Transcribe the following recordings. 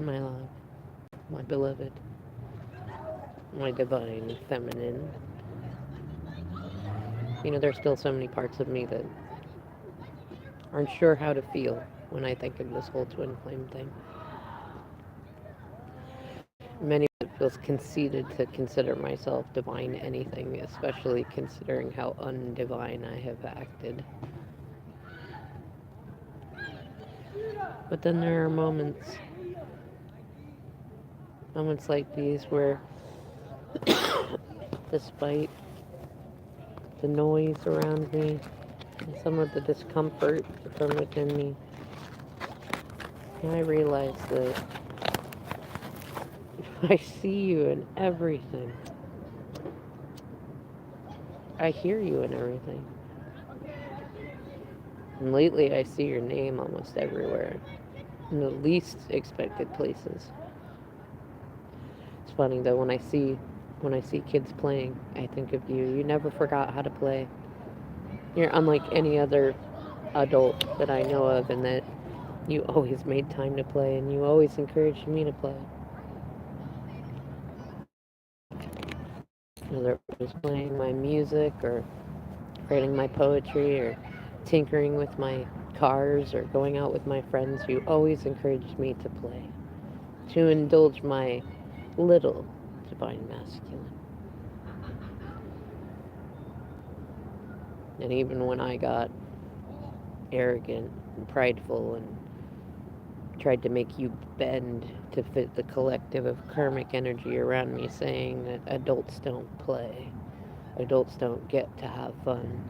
my love, my beloved, my divine feminine. There's still so many parts of me that aren't sure how to feel when I think of this whole twin flame thing. Many of it feels conceited to consider myself divine anything, especially considering how undivine I have acted. But then there are moments like these where, despite the noise around me and some of the discomfort from within me, I realize that I see you in everything. I hear you in everything. And lately I see your name almost everywhere, in the least expected places. It's funny though, when I see kids playing, I think of you. You never forgot how to play. You're unlike any other adult that I know of, in that you always made time to play and you always encouraged me to play. Whether it was playing my music or writing my poetry or tinkering with my cars or going out with my friends, you always encouraged me to play, to indulge my little divine masculine. And even when I got arrogant and prideful and tried to make you bend to fit the collective of karmic energy around me, saying that adults don't play, adults don't get to have fun,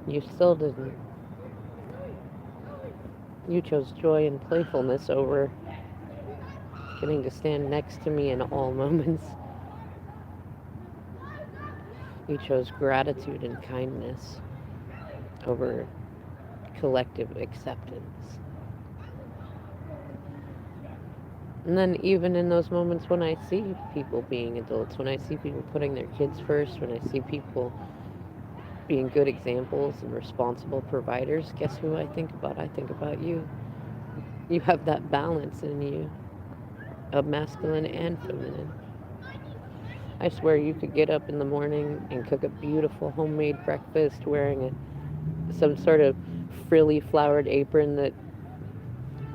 you still didn't. You chose joy and playfulness over getting to stand next to me in all moments. You chose gratitude and kindness over collective acceptance. And then, even in those moments when I see people being adults, when I see people putting their kids first, when I see people being good examples and responsible providers, guess who I think about? I think about you. You have that balance in you of masculine and feminine. I swear you could get up in the morning and cook a beautiful homemade breakfast wearing some sort of frilly flowered apron that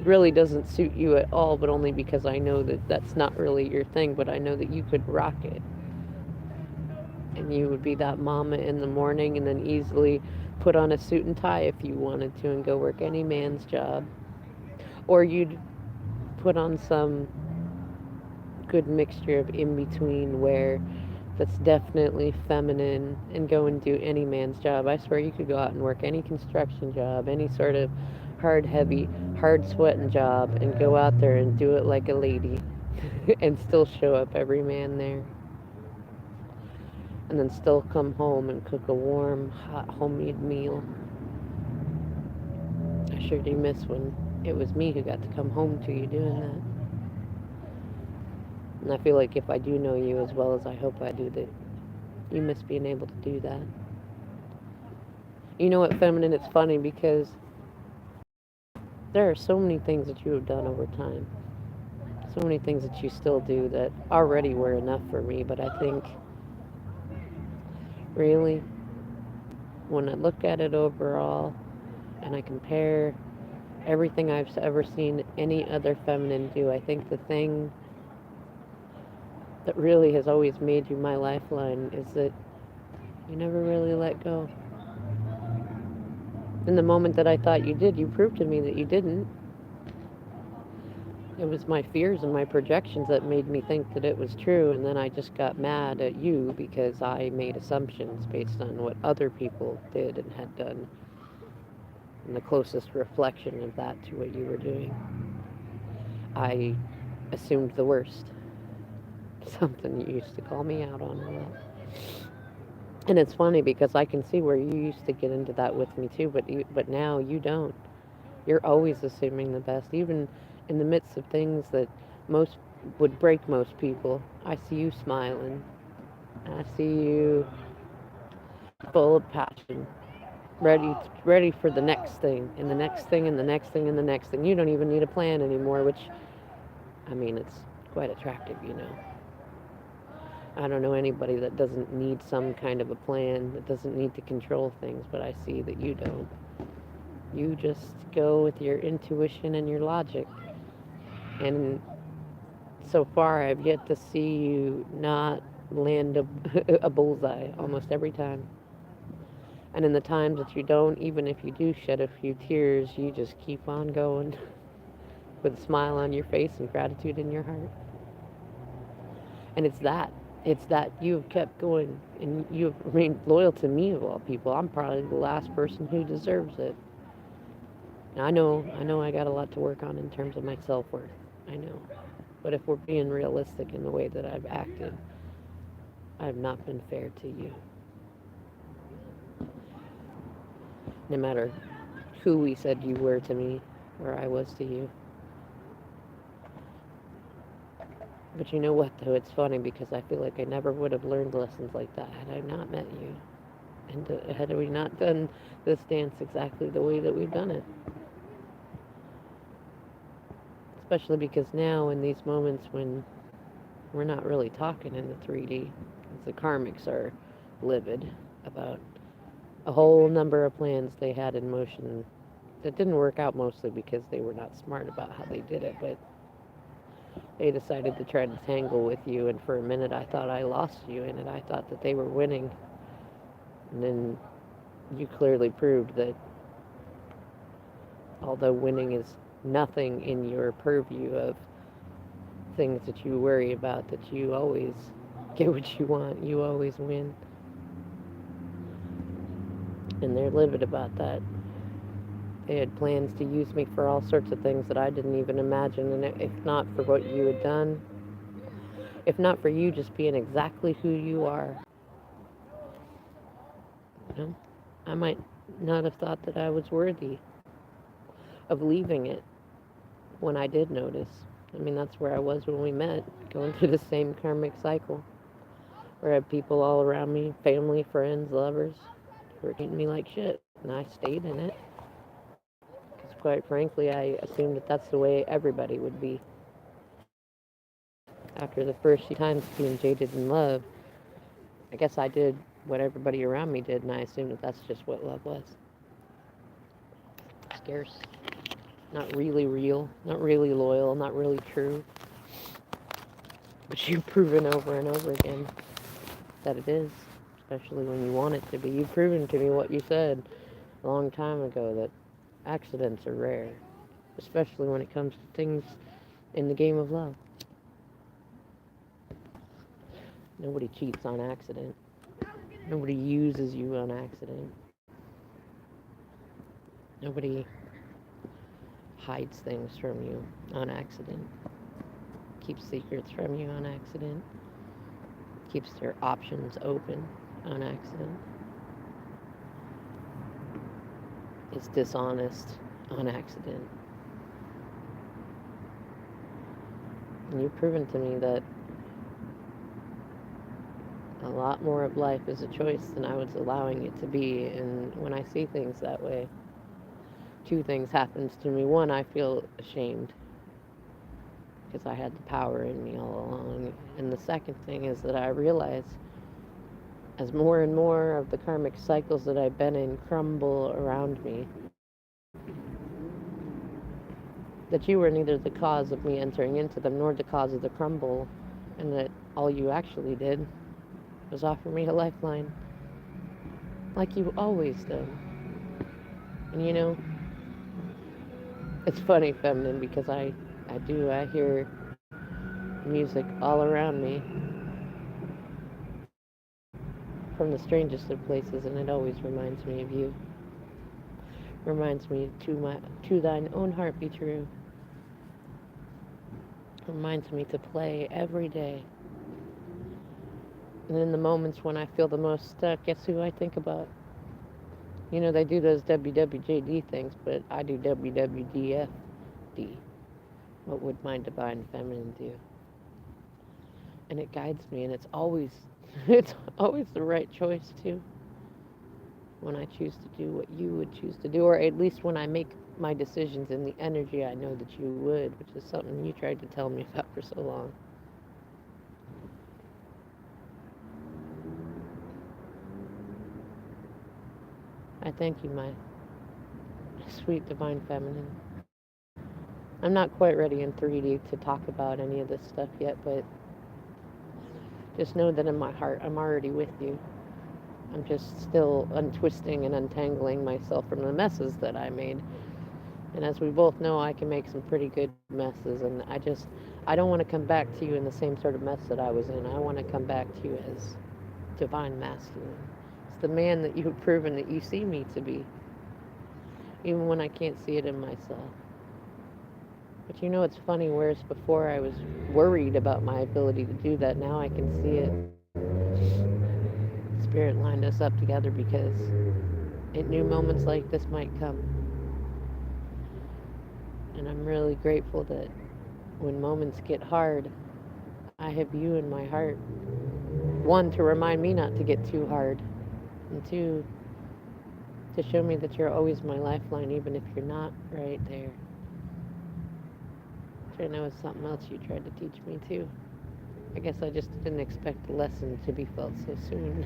really doesn't suit you at all, but only because I know that that's not really your thing, but I know that you could rock it. And you would be that mama in the morning and then easily put on a suit and tie if you wanted to and go work any man's job. Or you'd put on some good mixture of in between wear that's definitely feminine and go and do any man's job. I swear you could go out and work any construction job, any sort of hard, heavy, hard sweating job, and go out there and do it like a lady and still show up every man there. And then still come home and cook a warm, hot, homemade meal. I sure do miss when it was me who got to come home to you doing that. And I feel like if I do know you as well as I hope I do, that you miss being able to do that. You know what, feminine? It's funny because there are so many things that you have done over time. So many things that you still do that already were enough for me. But I think, really, when I look at it overall and I compare everything I've ever seen any other feminine do, I think the thing that really has always made you my lifeline is that you never really let go. In the moment that I thought you did, you proved to me that you didn't. It was my fears and my projections that made me think that it was true, and then I just got mad at you because I made assumptions based on what other people did and had done, and the closest reflection of that to what you were doing. I assumed the worst. Something you used to call me out on a lot. And it's funny because I can see where you used to get into that with me too, but now you don't. You're always assuming the best, even in the midst of things that most would break most people. I see you smiling. I see you full of passion, ready for the next thing, and the next thing, and the next thing, and the next thing. You don't even need a plan anymore, which I mean, it's quite attractive, you know. I don't know anybody that doesn't need some kind of a plan, that doesn't need to control things, but I see that you don't. You just go with your intuition and your logic. And so far, I've yet to see you not land a bullseye almost every time. And in the times that you don't, even if you do shed a few tears, you just keep on going with a smile on your face and gratitude in your heart. And it's that you've kept going and you've remained loyal to me of all people. I'm probably the last person who deserves it. And I know I got a lot to work on in terms of my self-worth. I know. But if we're being realistic in the way that I've acted, I've not been fair to you. No matter who we said you were to me or I was to you. But you know what, though? It's funny because I feel like I never would have learned lessons like that had I not met you. And had we not done this dance exactly the way that we've done it. Especially because now, in these moments when we're not really talking in the 3D, because the karmics are livid about a whole number of plans they had in motion that didn't work out mostly because they were not smart about how they did it, but they decided to try to tangle with you, and for a minute I thought I lost you in it. I thought that they were winning. And then you clearly proved that although winning is nothing in your purview of things that you worry about, that you always get what you want, you always win. And they're livid about that. They had plans to use me for all sorts of things that I didn't even imagine, and if not for what you had done, if not for you just being exactly who you are, you know, I might not have thought that I was worthy of leaving it when I did notice. I mean, that's where I was when we met, going through the same karmic cycle, where I had people all around me, family, friends, lovers, who were treating me like shit, and I stayed in it. Because quite frankly, I assumed that that's the way everybody would be. After the first few times being jaded in love, I guess I did what everybody around me did, and I assumed that that's just what love was. Scarce. Not really real, not really loyal, not really true. But you've proven over and over again that it is, especially when you want it to be. You've proven to me what you said a long time ago, that accidents are rare, especially when it comes to things in the game of love. Nobody cheats on accident. Nobody uses you on accident. Nobody hides things from you on accident. Keeps secrets from you on accident. Keeps their options open on accident. Is dishonest on accident. And you've proven to me that a lot more of life is a choice than I was allowing it to be. And when I see things that way, two things happens to me. One, I feel ashamed because I had the power in me all along. And the second thing is that I realize as more and more of the karmic cycles that I've been in crumble around me, that you were neither the cause of me entering into them nor the cause of the crumble, and that all you actually did was offer me a lifeline, like you always do. And you know, it's funny, feminine, because I hear music all around me from the strangest of places, and it always reminds me of you. Reminds me to thine own heart be true. Reminds me to play every day. And in the moments when I feel the most stuck, guess who I think about? You know, they do those WWJD things, but I do WWDFD. What would my divine feminine do? And it guides me, and it's always it's always the right choice too. When I choose to do what you would choose to do, or at least when I make my decisions and the energy I know that you would, which is something you tried to tell me about for so long. I thank you, my sweet divine feminine. I'm not quite ready in 3D to talk about any of this stuff yet, but just know that in my heart, I'm already with you. I'm just still untwisting and untangling myself from the messes that I made. And as we both know, I can make some pretty good messes. And I don't want to come back to you in the same sort of mess that I was in. I want to come back to you as divine masculine. It's the man that you have proven that you see me to be, even when I can't see it in myself. But you know, it's funny, whereas before I was worried about my ability to do that, now I can see it. Spirit lined us up together because it knew moments like this might come. And I'm really grateful that when moments get hard, I have you in my heart. One, to remind me not to get too hard, and two, to show me that you're always my lifeline, even if you're not right there. Which I know is something else you tried to teach me too. I guess I just didn't expect the lesson to be felt so soon.